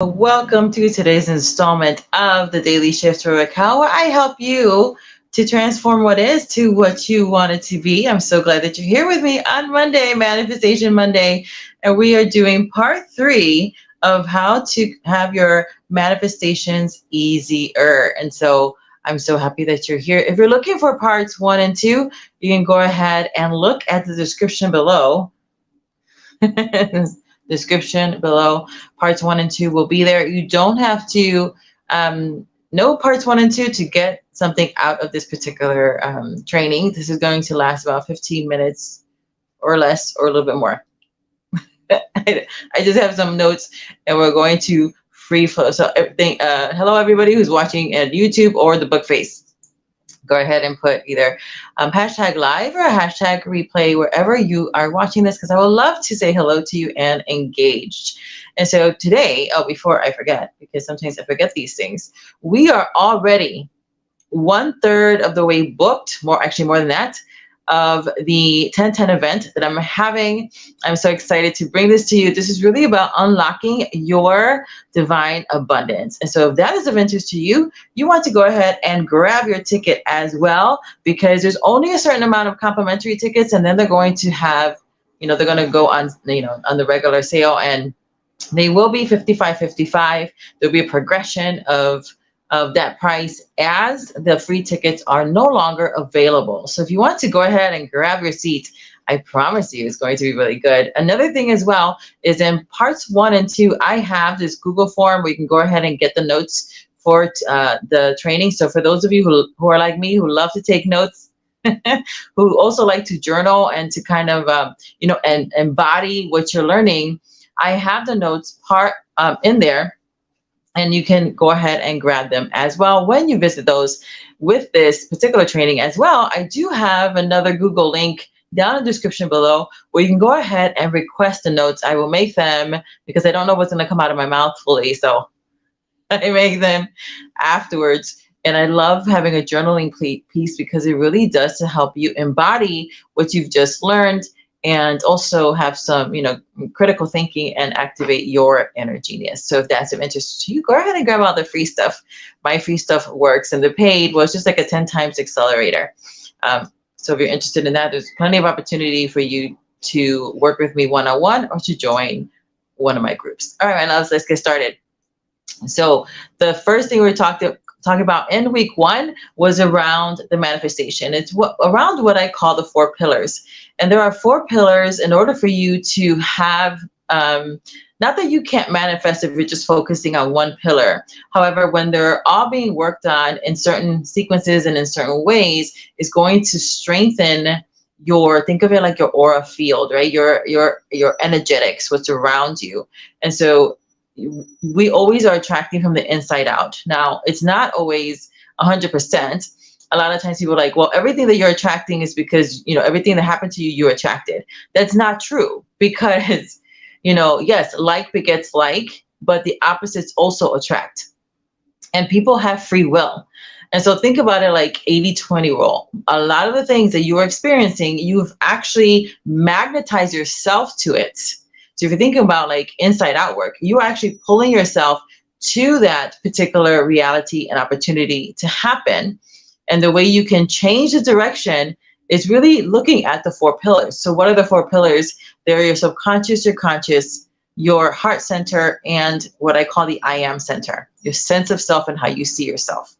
Welcome to today's installment of the Daily Shift for Raquel, where I help you to transform what is to what you want it to be. I'm so glad that you're here with me on Monday, Manifestation Monday, and we are doing part 3 of how to have your manifestations easier. And so I'm so happy that you're here. If you're looking for parts 1 and 2, you can go ahead and look at the description below. Description below. Parts 1 and 2 will be there. You don't have to know parts 1 and 2 to get something out of this particular training. This is going to last about 15 minutes or less, or a little bit more. I just have some notes and we're going to free flow. So everything, hello everybody who's watching at YouTube or the book face. Go ahead and put either hashtag live or hashtag replay wherever you are watching this, because I would love to say hello to you and engaged. And so today, before I forget, because sometimes I forget these things, we are already 1/3 of the way booked, more than that, of the 10/10 event that I'm having. I'm so excited to bring this to you. This is really about unlocking your divine abundance. And so if that is of interest to you, you want to go ahead and grab your ticket as well, because there's only a certain amount of complimentary tickets, and then they're going to have, they're going to go on, on the regular sale, and they will be $55.55. There'll be a progression of that price as the free tickets are no longer available. So if you want to go ahead and grab your seat, I promise you it's going to be really good. Another thing as well is in parts 1 and 2, I have this Google form where you can go ahead and get the notes for the training. So for those of you who are like me, who love to take notes, who also like to journal and to kind of, and embody what you're learning, I have the notes part in there. And you can go ahead and grab them as well when you visit those with this particular training as well. I do have another Google link down in the description below where you can go ahead and request the notes. I will make them because I don't know what's going to come out of my mouth fully. So I make them afterwards. And I love having a journaling piece because it really does to help you embody what you've just learned, and also have some, critical thinking and activate your inner genius. So if that's of interest to you, go ahead and grab all the free stuff. My free stuff works, and the paid was just like a 10 times accelerator. So if you're interested in that, there's plenty of opportunity for you to work with me one-on-one or to join one of my groups. All right, now let's get started. So the first thing we're talking about in week 1 was around the manifestation. It's around what I call the 4 pillars. And there are 4 pillars in order for you to have, not that you can't manifest if you're just focusing on one pillar. However, when they're all being worked on in certain sequences and in certain ways, it's going to strengthen think of it like your aura field, right? Your energetics, what's around you. And so we always are attracting from the inside out. Now, it's not always 100%. A lot of times people are like, well, everything that you're attracting is because, everything that happened to you, you attracted. That's not true, because, yes, like begets like, but the opposites also attract. And people have free will. And so think about it like 80-20 rule. A lot of the things that you are experiencing, you've actually magnetized yourself to it. So if you're thinking about like inside out work, you're actually pulling yourself to that particular reality and opportunity to happen. And the way you can change the direction is really looking at the 4 pillars. So what are the 4 pillars? They're your subconscious, your conscious, your heart center, and what I call the I am center, your sense of self and how you see yourself.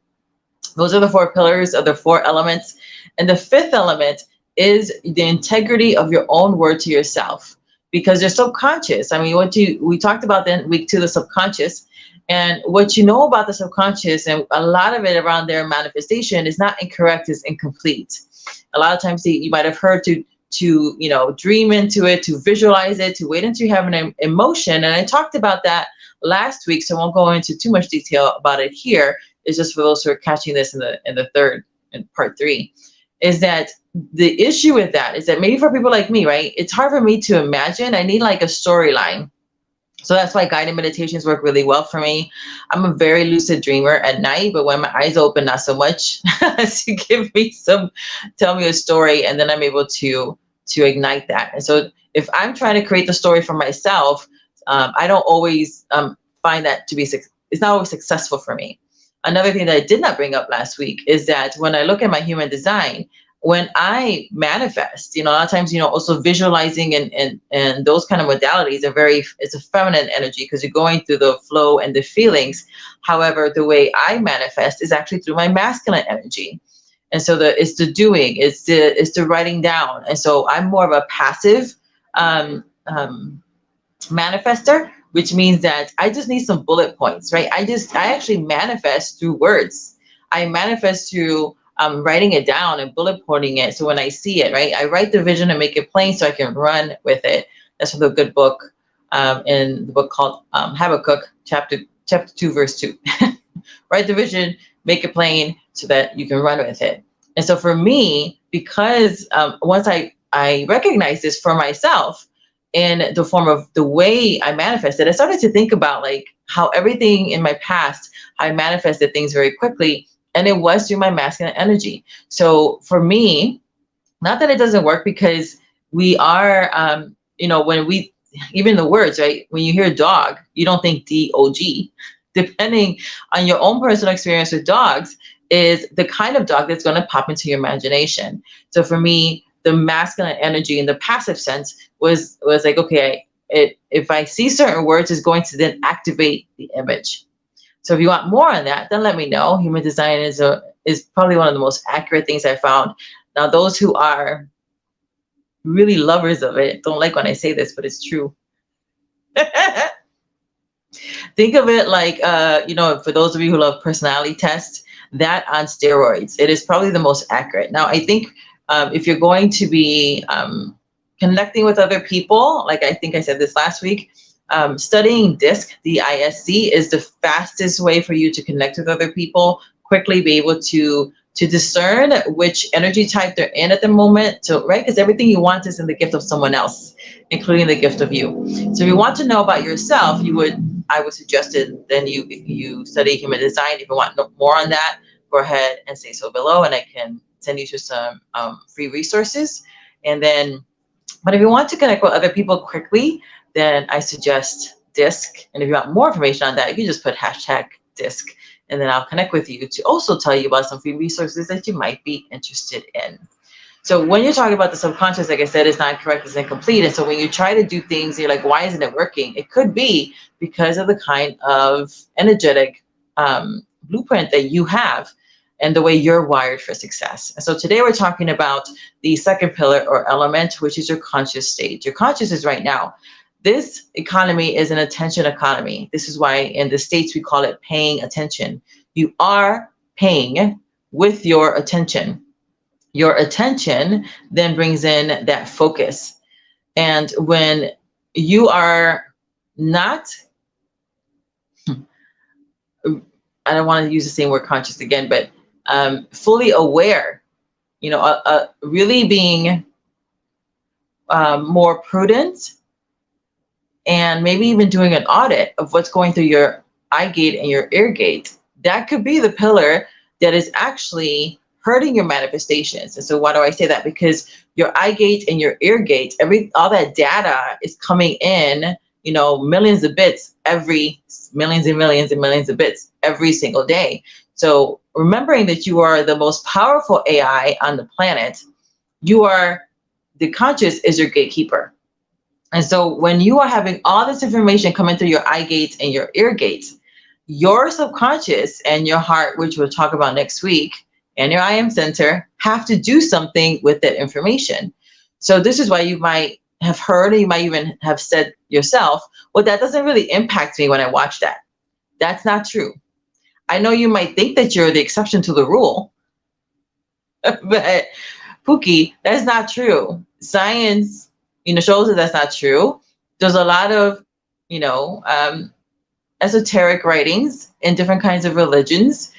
Those are the 4 pillars of the 4 elements. And the 5th element is the integrity of your own word to yourself. Because you're subconscious. I mean, we talked about then week 2, the subconscious, and what you know about the subconscious, and a lot of it around their manifestation is not incorrect, it's incomplete. A lot of times you might have heard to dream into it, to visualize it, to wait until you have an emotion. And I talked about that last week, so I won't go into too much detail about it here. It's just for those who are catching this in the third, in part 3. Is that the issue with that is that maybe for people like me, right, it's hard for me to imagine. I need like a storyline. So that's why guided meditations work really well for me. I'm a very lucid dreamer at night, but when my eyes open, not so much. To tell me a story, and then I'm able to ignite that. And so if I'm trying to create the story for myself, I don't always find that to be, it's not always successful for me. Another thing that I did not bring up last week is that when I look at my human design, when I manifest, a lot of times, also visualizing and those kind of modalities are it's a feminine energy because you're going through the flow and the feelings. However, the way I manifest is actually through my masculine energy. And so it's the doing, it's the writing down. And so I'm more of a passive manifester, which means that I just need some bullet points, right? I actually manifest through words. I manifest through writing it down and bullet pointing it. So when I see it, right, I write the vision and make it plain so I can run with it. That's from the good book, in the book called Habakkuk, chapter 2, verse 2. Write the vision, make it plain so that you can run with it. And so for me, because once I recognize this for myself in the form of the way I manifested, I started to think about like how everything in my past, I manifested things very quickly, and it was through my masculine energy. So for me, not that it doesn't work, because we are, even the words, right? When you hear dog, you don't think D-O-G. Depending on your own personal experience with dogs, is the kind of dog that's going to pop into your imagination. So for me, the masculine energy in the passive sense was like, okay, if I see certain words, it's going to then activate the image. So if you want more on that, then let me know. Human design is probably one of the most accurate things I found. Now, those who are really lovers of it don't like when I say this, but it's true. Think of it like, for those of you who love personality tests, that on steroids. It is probably the most accurate. Now, I think if you're going to be connecting with other people, like I think I said this last week, studying DISC, D-I-S-C, is the fastest way for you to connect with other people, quickly be able to discern which energy type they're in at the moment. So, right, because everything you want is in the gift of someone else, including the gift of you. So if you want to know about yourself, I would suggest it, then you study human design. If you want more on that, go ahead and say so below, and I can send you to some free resources. And then, but if you want to connect with other people quickly, then I suggest DISC. And if you want more information on that, you can just put #DISC, and then I'll connect with you to also tell you about some free resources that you might be interested in. So when you're talking about the subconscious, like I said, it's not correct, it's incomplete. And so when you try to do things, you're like, why isn't it working? It could be because of the kind of energetic blueprint that you have and the way you're wired for success. And so today we're talking about the second pillar or element, which is your conscious state. Your conscious is right now. This economy is an attention economy. This is why in the States we call it paying attention. You are paying with your attention. Your attention then brings in that focus. And when you are not, I don't want to use the same word conscious again, but fully aware, really being more prudent, and maybe even doing an audit of what's going through your eye gate and your ear gate, that could be the pillar that is actually hurting your manifestations. And so why do I say that? Because your eye gate and your ear gate, all that data is coming in, millions of bits millions and millions and millions of bits every single day. So remembering that you are the most powerful AI on the planet, the conscious is your gatekeeper. And so when you are having all this information coming through your eye gates and your ear gates, your subconscious and your heart, which we'll talk about next week, and your I am center have to do something with that information. So this is why you might have heard, or you might even have said yourself, well, that doesn't really impact me when I watch that. That's not true. I know you might think that you're the exception to the rule, but Pookie, that's not true. Science, shows that that's not true. There's a lot of, esoteric writings in different kinds of religions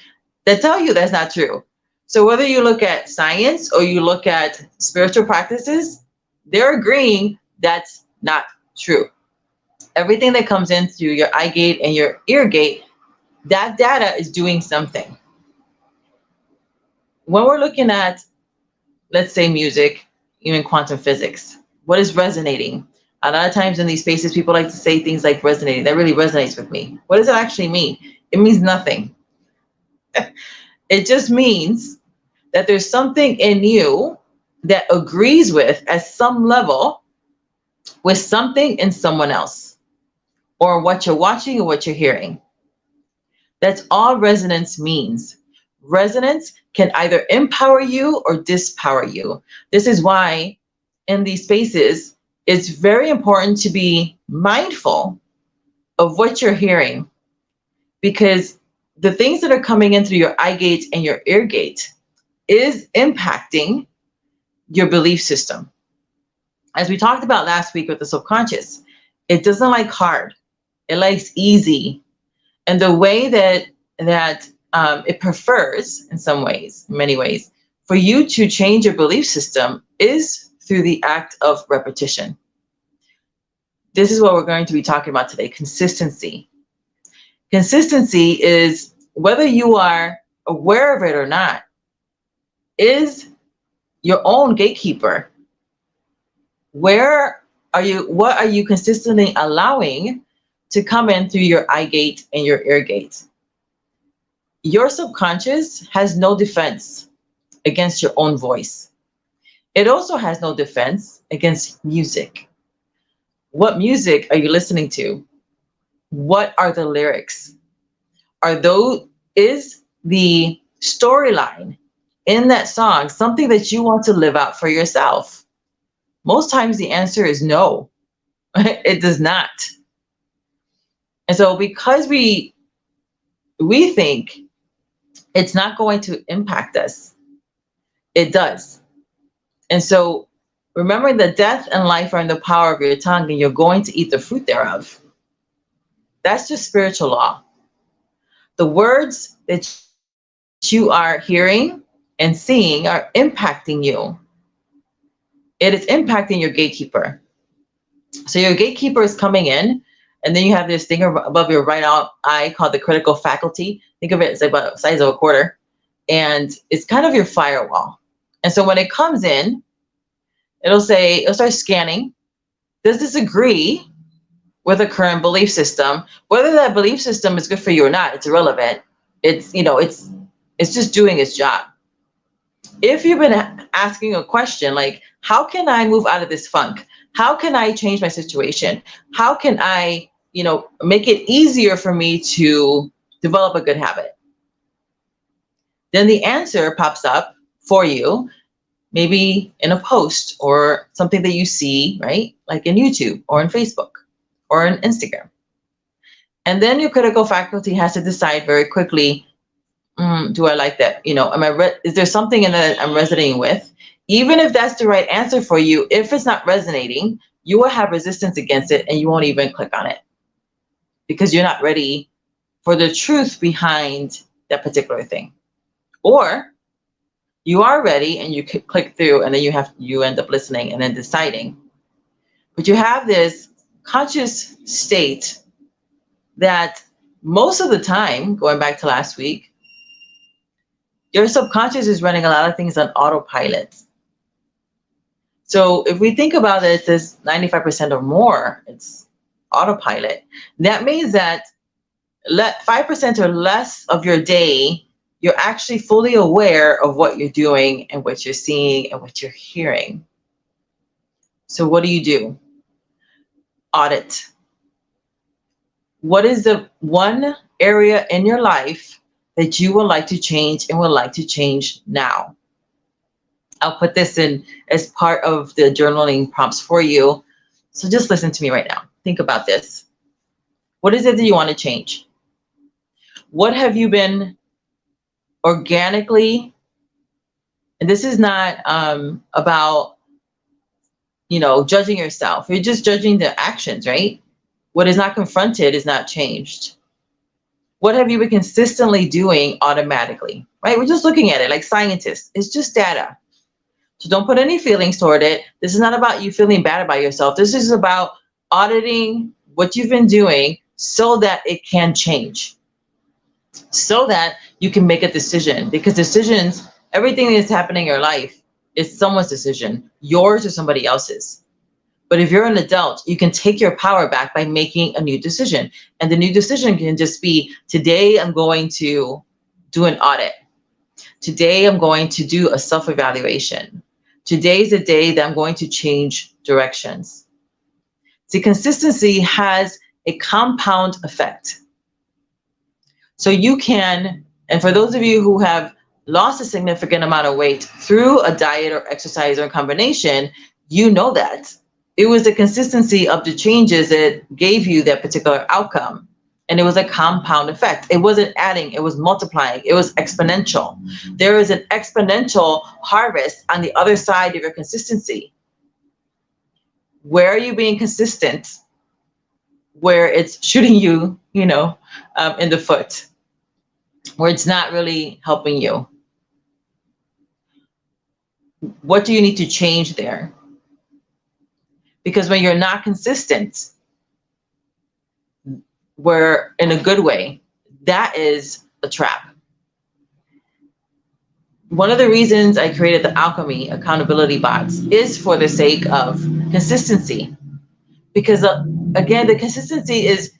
that tell you that's not true. So whether you look at science or you look at spiritual practices, they're agreeing that's not true. Everything that comes in through your eye gate and your ear gate, that data is doing something. When we're looking at, let's say, music, even quantum physics, what is resonating? A lot of times in these spaces, people like to say things like resonating. That really resonates with me. What does it actually mean? It means nothing. It just means that there's something in you that agrees with, at some level, with something in someone else, or what you're watching or what you're hearing. That's all resonance means. Resonance can either empower you or dispower you. This is why in these spaces, it's very important to be mindful of what you're hearing, because the things that are coming in through your eye gate and your ear gate is impacting your belief system. As we talked about last week with the subconscious, it doesn't like hard. It likes easy. And the way that it prefers, in some ways, in many ways, for you to change your belief system is through the act of repetition. This is what we're going to be talking about today: consistency. Consistency is, whether you are aware of it or not, is your own gatekeeper. What are you consistently allowing to come in through your eye gate and your ear gate? Your subconscious has no defense against your own voice. It also has no defense against music. What music are you listening to? What are the lyrics? Is the storyline in that song something that you want to live out for yourself? Most times the answer is no. It does not. And so because we think it's not going to impact us, it does. And so remembering that death and life are in the power of your tongue, and you're going to eat the fruit thereof. That's just spiritual law. The words that you are hearing and seeing are impacting you. It is impacting your gatekeeper. So your gatekeeper is coming in, and then you have this thing above your right eye called the critical faculty. Think of it as about the size of a quarter. And it's kind of your firewall. And so when it comes in, it'll start scanning. Does this agree with a current belief system? Whether that belief system is good for you or not, it's irrelevant. It's just doing its job. If you've been asking a question like, how can I move out of this funk? How can I change my situation? How can I, make it easier for me to develop a good habit? Then the answer pops up for you, maybe in a post or something that you see, right? Like in YouTube or in Facebook or in Instagram. And then your critical faculty has to decide very quickly, do I like that? Is there something in that I'm resonating with? Even if that's the right answer for you, if it's not resonating, you will have resistance against it, and you won't even click on it because you're not ready for the truth behind that particular thing. Or you are ready and you click through, and then you end up listening and then deciding. But you have this conscious state that most of the time, going back to last week, your subconscious is running a lot of things on autopilot. So if we think about it as 95% or more, it's autopilot. That means that 5% or less of your day, you're actually fully aware of what you're doing and what you're seeing and what you're hearing. So what do? Audit. What is the one area in your life that you would like to change and would like to change now? I'll put this in as part of the journaling prompts for you. So just listen to me right now. Think about this. What is it that you want to change? What have you been organically, and this is not about, judging yourself. You're just judging the actions, right? What is not confronted is not changed. What have you been consistently doing automatically, right? We're just looking at it like scientists. It's just data. So don't put any feelings toward it. This is not about you feeling bad about yourself. This is about auditing what you've been doing so that it can change, so that you can make a decision. Because decisions, everything that's happening in your life is someone's decision, yours or somebody else's. But if you're an adult, you can take your power back by making a new decision. And the new decision can just be, today I'm going to do an audit. Today I'm going to do a self-evaluation. Today's the day that I'm going to change directions. See, consistency has a compound effect. So you can, and for those of you who have lost a significant amount of weight through a diet or exercise or a combination, you know that. It was the consistency of the changes that gave you that particular outcome. And it was a compound effect. It wasn't adding, it was multiplying, it was exponential. There is an exponential harvest on the other side of your consistency. Where are you being consistent? Where it's shooting you, in the foot, where it's not really helping you. What do you need to change there? Because when you're not consistent, we're in a good way, that is a trap. One of the reasons I created the Alchemy accountability bots is for the sake of consistency. Because again, the consistency is,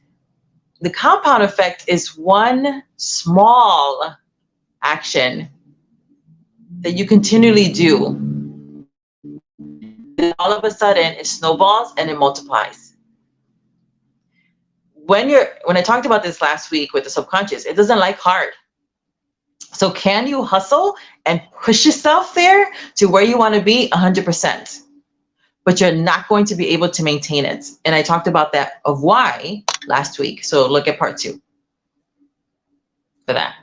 the compound effect is one small action that you continually do. Then all of a sudden it snowballs and it multiplies. When I talked about this last week with the subconscious, it doesn't like hard. So can you hustle and push yourself there to where you want to be? 100%. But you're not going to be able to maintain it. And I talked about that of why last week. So look at part 2 for that.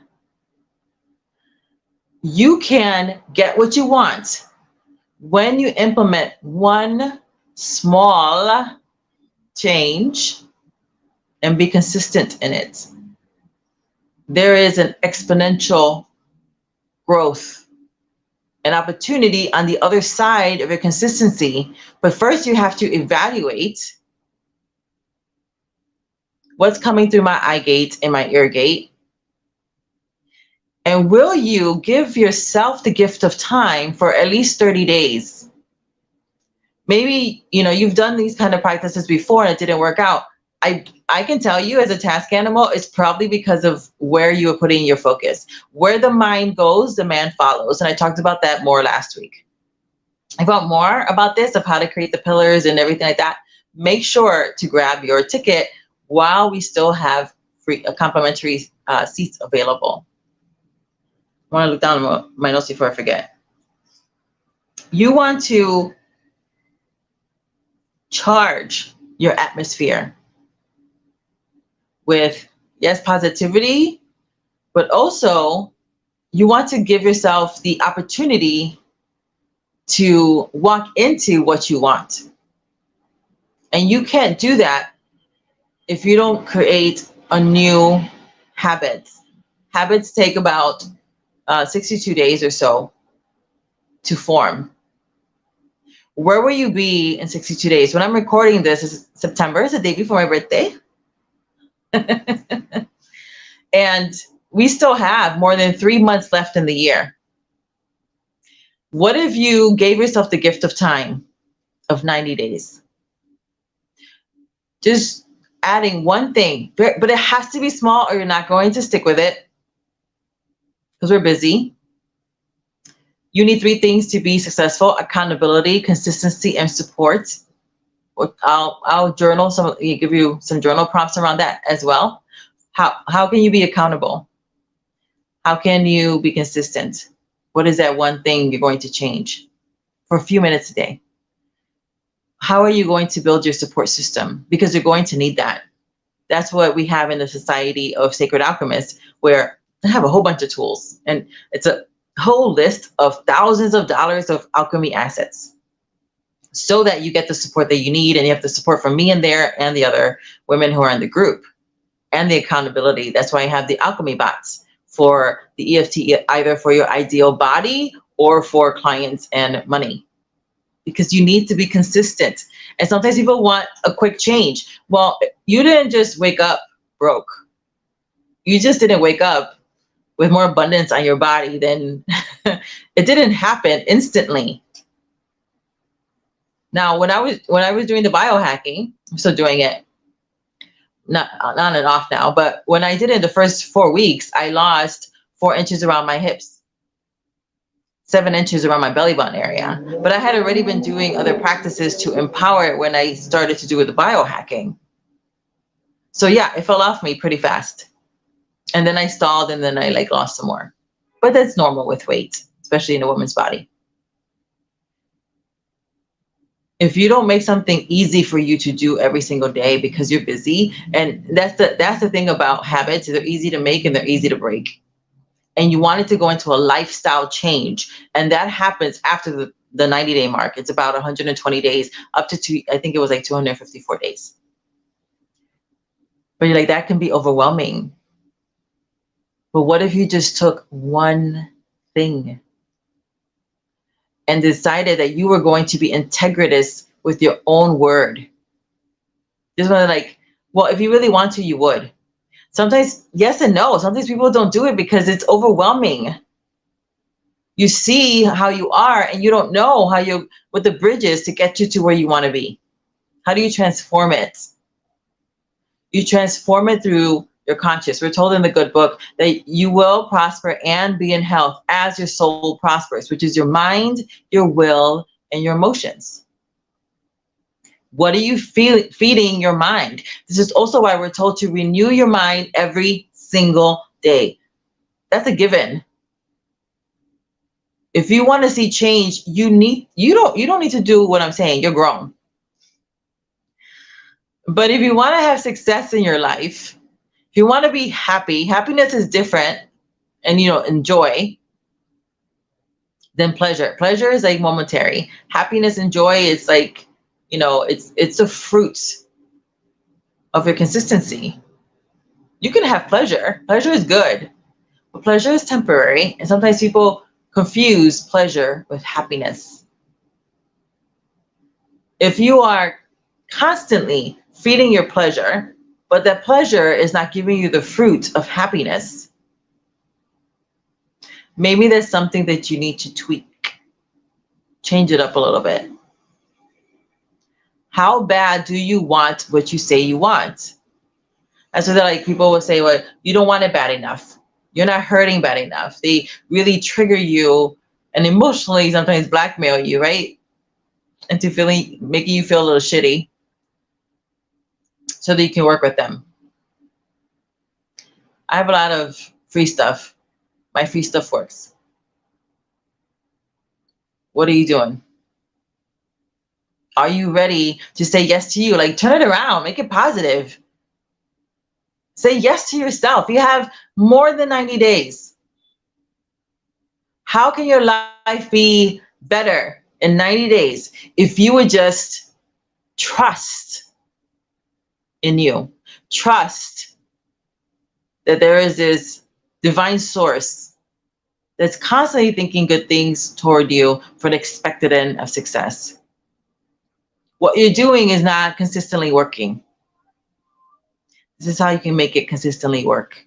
You can get what you want when you implement one small change and be consistent in it. There is an exponential growth, an opportunity on the other side of your consistency. But first you have to evaluate what's coming through my eye gate and my ear gate. And will you give yourself the gift of time for at least 30 days? Maybe, you've done these kind of practices before and it didn't work out. I can tell you, as a task animal, it's probably because of where you are putting your focus. Where the mind goes, the man follows. And I talked about that more last week. If you want more about this, of how to create the pillars and everything like that, make sure to grab your ticket while we still have free complimentary seats available. I want to look down my notes before I forget. You want to charge your atmosphere with, yes, positivity, but also you want to give yourself the opportunity to walk into what you want. And you can't do that if you don't create a new habit. Habits take about 62 days or so to form. Where will you be in 62 days? When I'm recording this, is September, it's the day before my birthday. And we still have more than 3 months left in the year. What if you gave yourself the gift of time of 90 days? Just adding one thing, but it has to be small or you're not going to stick with it because we're busy. You need 3 things to be successful: accountability, consistency, and support. I'll journal give you some journal prompts around that as well. How can you be accountable? How can you be consistent? What is that one thing you're going to change for a few minutes a day? How are you going to build your support system? Because you're going to need that. That's what we have in the Society of Sacred Alchemists, where they have a whole bunch of tools, and it's a whole list of thousands of dollars of alchemy assets, so that you get the support that you need. And you have the support from me in there and the other women who are in the group, and the accountability. That's why I have the alchemy bots for the EFT, either for your ideal body or for clients and money, because you need to be consistent. And sometimes people want a quick change. Well, you didn't just wake up broke. You just didn't wake up with more abundance on your body. Then it didn't happen instantly. Now, when I was doing the biohacking, I'm still doing it, not on and off now, but when I did it the first 4 weeks, I lost 4 inches around my hips, 7 inches around my belly button area. But I had already been doing other practices to empower it when I started to do with the biohacking. So yeah, it fell off me pretty fast. And then I stalled and then I like lost some more. But that's normal with weight, especially in a woman's body. If you don't make something easy for you to do every single day because you're busy, and that's the thing about habits, they're easy to make and they're easy to break. And you want it to go into a lifestyle change. And that happens after the 90-day mark. It's about 120 days up to I think it was like 254 days. But you're like, that can be overwhelming. But what if you just took one thing and decided that you were going to be integritous with your own word? Just want to like, well, if you really want to, you would. Sometimes yes and no. Sometimes people don't do it because it's overwhelming. You see how you are and you don't know what the bridge is to get you to where you want to be. How do you transform it? You transform it through your conscious. We're told in the good book that you will prosper and be in health as your soul prospers, which is your mind, your will, and your emotions. What are you feeding your mind? This is also why we're told to renew your mind every single day. That's a given. If you want to see change, you don't need to do what I'm saying. You're grown. But if you want to have success in your life, if you want to be happy, happiness is different, and enjoy, than pleasure. Pleasure is like momentary. Happiness and joy is like, it's a fruit of your consistency. You can have pleasure. Pleasure is good, but pleasure is temporary, and sometimes people confuse pleasure with happiness. If you are constantly feeding your pleasure, but that pleasure is not giving you the fruit of happiness, maybe there's something that you need to tweak, change it up a little bit. How bad do you want what you say you want? And so that like people will say, well, you don't want it bad enough. You're not hurting bad enough. They really trigger you and emotionally sometimes blackmail you, right? Into making you feel a little shitty so that you can work with them. I have a lot of free stuff. My free stuff works. What are you doing? Are you ready to say yes to you? Like, turn it around, make it positive. Say yes to yourself. You have more than 90 days. How can your life be better in 90 days if you would just trust in you? Trust that there is this divine source that's constantly thinking good things toward you for the expected end of success. What you're doing is not consistently working. This is how you can make it consistently work.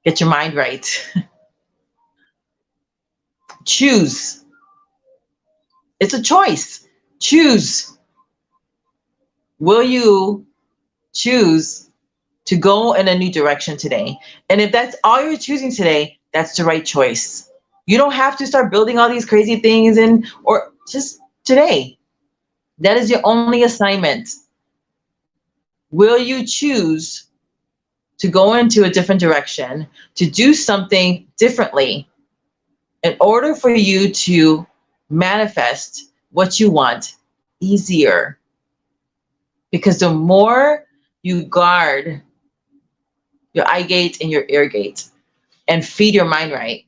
Get your mind right. Choose. It's a choice. Choose. Will you choose to go in a new direction today? And if that's all you're choosing today, that's the right choice. You don't have to start building all these crazy things or just today. That is your only assignment. Will you choose to go into a different direction, to do something differently in order for you to manifest what you want easier? Because the more you guard your eye gate and your ear gate and feed your mind right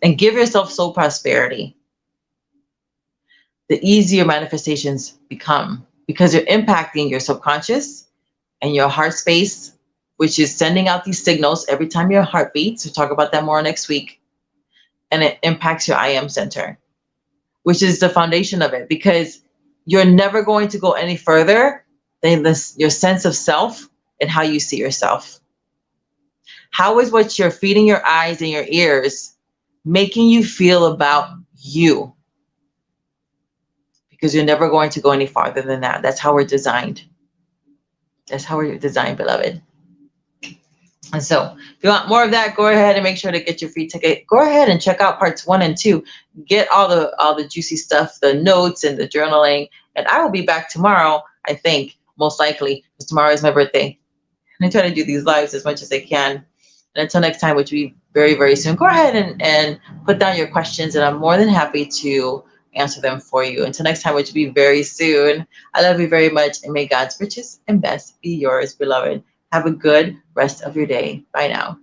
and give yourself soul prosperity, the easier manifestations become, because you're impacting your subconscious and your heart space, which is sending out these signals every time your heart beats. We'll talk about that more next week. And it impacts your I am center, which is the foundation of it, because you're never going to go any further than your sense of self and how you see yourself. How is what you're feeding your eyes and your ears making you feel about you? because you're never going to go any farther than that. That's how we're designed. That's how we're designed, beloved. And so if you want more of that, go ahead and make sure to get your free ticket. Go ahead and check out parts 1 and 2. Get all the juicy stuff, the notes and the journaling. And I will be back tomorrow, I think, most likely, because tomorrow is my birthday. And I try to do these lives as much as I can. And until next time, which will be very, very soon, go ahead and put down your questions, and I'm more than happy to answer them for you. Until next time, which will be very soon, I love you very much, and may God's richest and best be yours, beloved. Have a good rest of your day. Bye now.